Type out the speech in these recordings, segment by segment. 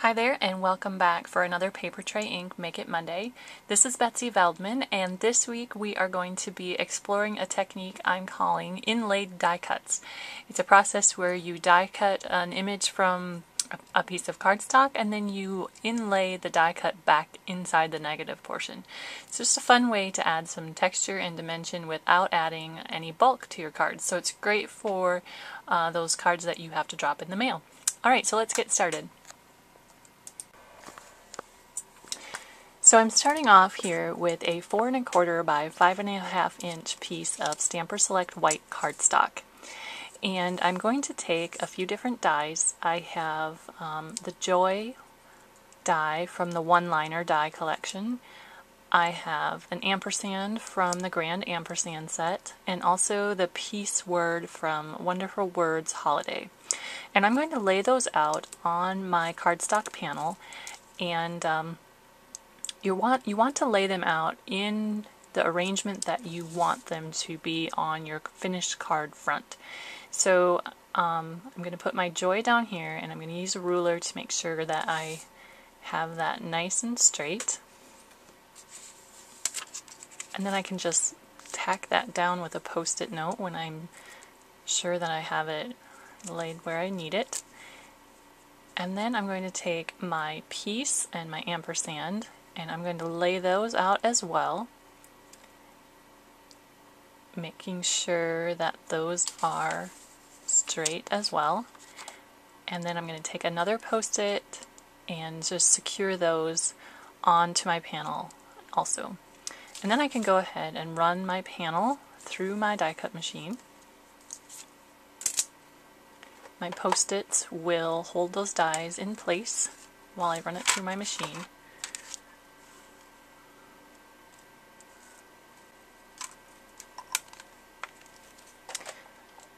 Hi there and welcome back for another Papertrey Inc. Make It Monday. This is Betsy Veldman and this week we are going to be exploring a technique I'm calling inlaid die cuts. It's a process where you die cut an image from a piece of cardstock and then you inlay the die cut back inside the negative portion. It's just a fun way to add some texture and dimension without adding any bulk to your cards. So it's great for those cards that you have to drop in the mail. Alright, so let's get started. So I'm starting off here with a 4 1/4 by 5 1/2 inch piece of Stamper Select white cardstock. And I'm going to take a few different dies. I have the Joy die from the one-liner die collection. I have an ampersand from the Grand Ampersand set, and also the Peace Word from Wonderful Words Holiday. And I'm going to lay those out on my cardstock panel, and you want to lay them out in the arrangement that you want them to be on your finished card front. So I'm going to put my Joy down here, and I'm going to use a ruler to make sure that I have that nice and straight. And then I can just tack that down with a post-it note when I'm sure that I have it laid where I need it. And then I'm going to take my piece and my ampersand, and I'm going to lay those out as well, making sure that those are straight as well. And then I'm going to take another post-it and just secure those onto my panel also. And then I can go ahead and run my panel through my die cut machine. My post-its will hold those dies in place while I run it through my machine.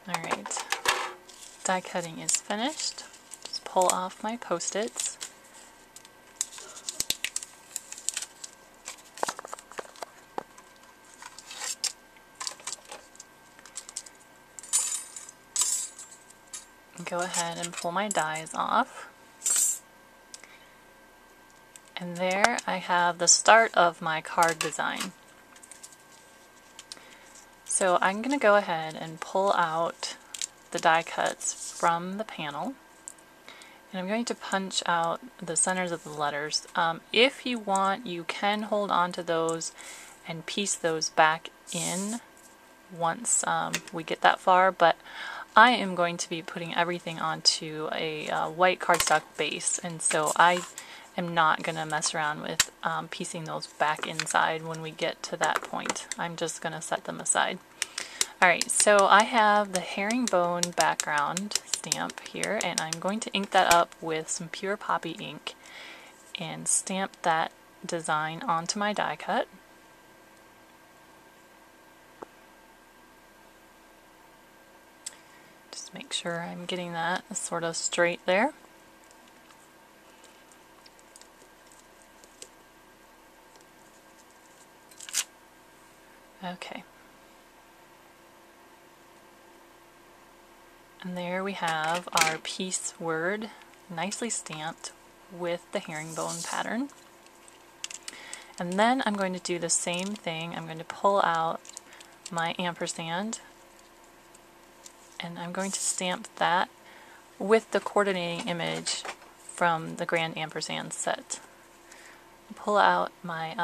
Alright, die cutting is finished. Just pull off my post-its. Go ahead and pull my dies off. And there I have the start of my card design. So I'm going to go ahead and pull out the die cuts from the panel, and I'm going to punch out the centers of the letters. If you want, you can hold on to those and piece those back in once we get that far, but I am going to be putting everything onto a white cardstock base, and so I am not going to mess around with piecing those back inside when we get to that point. I'm just going to set them aside. Alright, so I have the herringbone background stamp here, and I'm going to ink that up with some pure poppy ink and stamp that design onto my die cut. Just make sure I'm getting that sort of straight there. Okay. And there we have our Peace Word nicely stamped with the herringbone pattern. And then I'm going to do the same thing. I'm going to pull out my ampersand, and I'm going to stamp that with the coordinating image from the Grand Ampersand set. Pull out my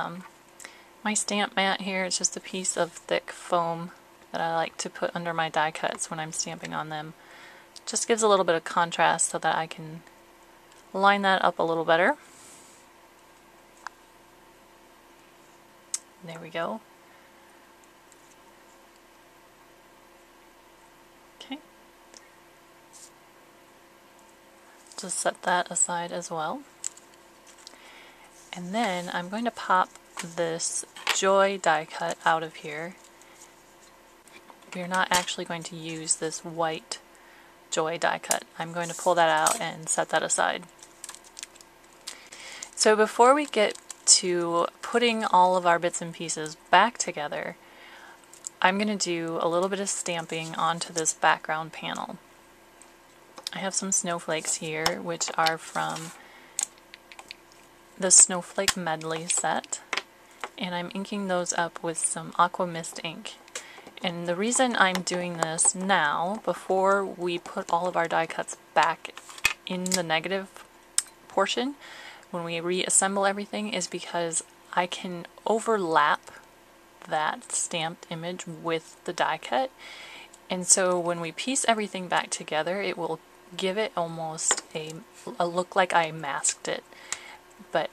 my stamp mat here. It's just a piece of thick foam that I like to put under my die cuts when I'm stamping on them. Just gives a little bit of contrast so that I can line that up a little better. There we go. Okay. Just set that aside as well. And then I'm going to pop this Joy die cut out of here. We're not actually going to use this white Joy die cut. I'm going to pull that out and set that aside. So before we get to putting all of our bits and pieces back together, I'm going to do a little bit of stamping onto this background panel. I have some snowflakes here, which are from the Snowflake Medley set, and I'm inking those up with some Aqua Mist ink. And the reason I'm doing this now, before we put all of our die cuts back in the negative portion, when we reassemble everything, is because I can overlap that stamped image with the die cut, and so when we piece everything back together, it will give it almost a look like I masked it, but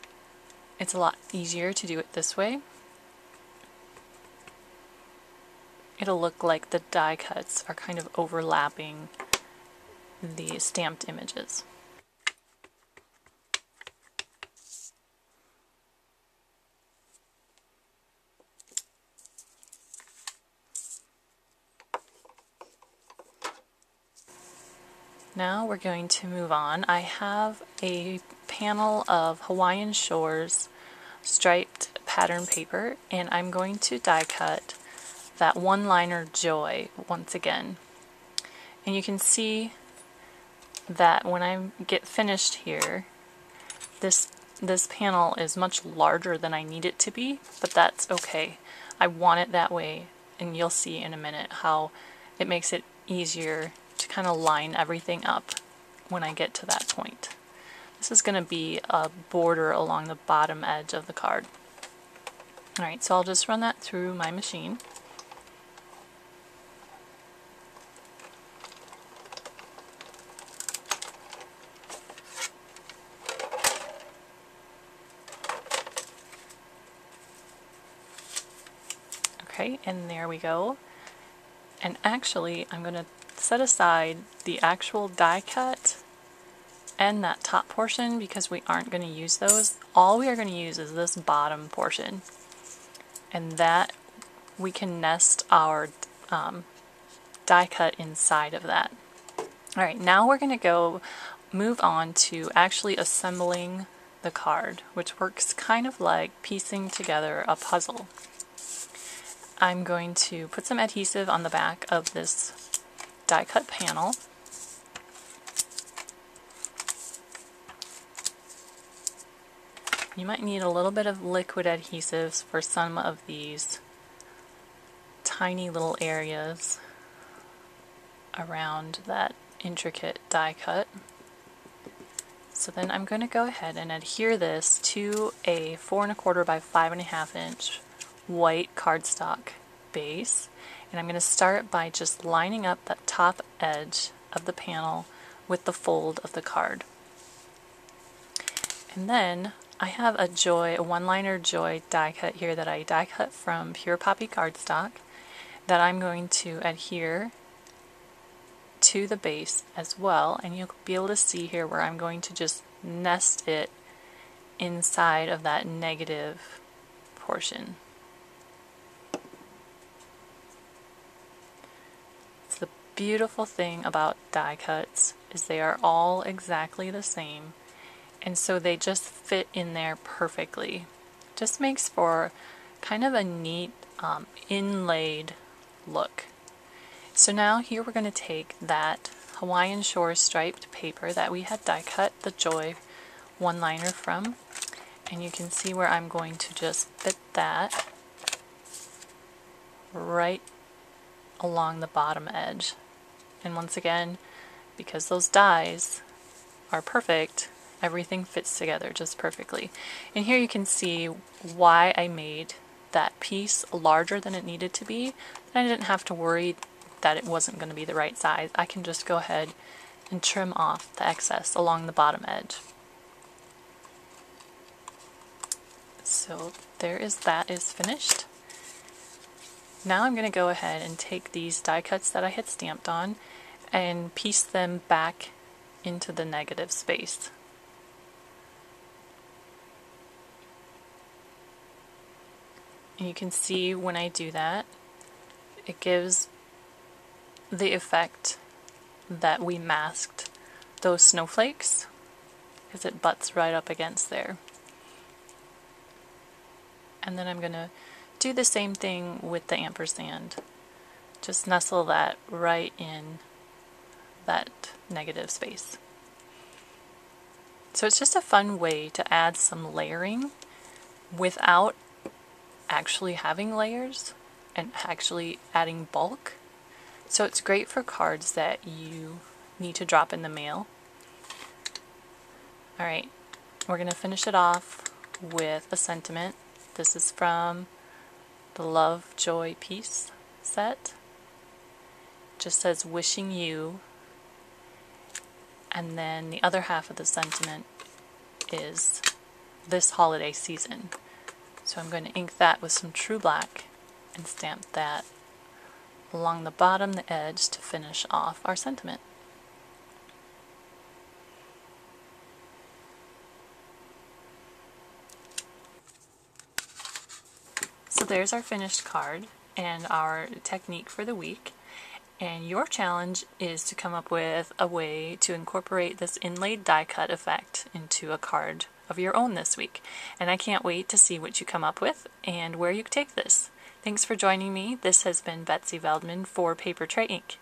it's a lot easier to do it this way. It'll look like the die cuts are kind of overlapping the stamped images. Now we're going to move on. I have a panel of Hawaiian Shores striped pattern paper, and I'm going to die cut that one-liner Joy once again. And you can see that when I get finished here, this panel is much larger than I need it to be, but that's okay. I want it that way, and you'll see in a minute how it makes it easier to kind of line everything up when I get to that point. This is going to be a border along the bottom edge of the card. Alright, so I'll just run that through my machine. Okay, and there we go. And actually, I'm going to set aside the actual die cut and that top portion because we aren't going to use those. All we are going to use is this bottom portion, and that we can nest our die cut inside of that. Alright, now we're going to go move on to actually assembling the card, which works kind of like piecing together a puzzle. I'm going to put some adhesive on the back of this die cut panel. You might need a little bit of liquid adhesives for some of these tiny little areas around that intricate die cut. So then I'm going to go ahead and adhere this to a 4 1/4 by 5 1/2 inch white cardstock base, and I'm going to start by just lining up that top edge of the panel with the fold of the card. And then I have a one-liner Joy die cut here that I die cut from Pure Poppy cardstock that I'm going to adhere to the base as well, and you'll be able to see here where I'm going to just nest it inside of that negative portion. The beautiful thing about die cuts is they are all exactly the same, and so they just fit in there perfectly. Just makes for kind of a neat inlaid look. So now here we're going to take that Hawaiian Shores striped paper that we had die cut the Joy one-liner from, and you can see where I'm going to just fit that right along the bottom edge. And once again, because those dies are perfect, everything fits together just perfectly. And here you can see why I made that piece larger than it needed to be. I didn't have to worry that it wasn't going to be the right size. I can just go ahead and trim off the excess along the bottom edge. So that is finished. Now I'm going to go ahead and take these die cuts that I had stamped on and piece them back into the negative space. And you can see when I do that, it gives the effect that we masked those snowflakes, because it butts right up against there. And then I'm going to do the same thing with the ampersand. Just nestle that right in that negative space. So it's just a fun way to add some layering without actually having layers and actually adding bulk. So it's great for cards that you need to drop in the mail. Alright, we're going to finish it off with a sentiment. This is from the Love Joy Peace set. Just says wishing you, and then the other half of the sentiment is this holiday season. So I'm going to ink that with some True Black and stamp that along the bottom, the edge, to finish off our sentiment. So there's our finished card and our technique for the week. And your challenge is to come up with a way to incorporate this inlaid die cut effect into a card of your own this week. And I can't wait to see what you come up with and where you take this. Thanks for joining me. This has been Betsy Veldman for Papertrey Ink.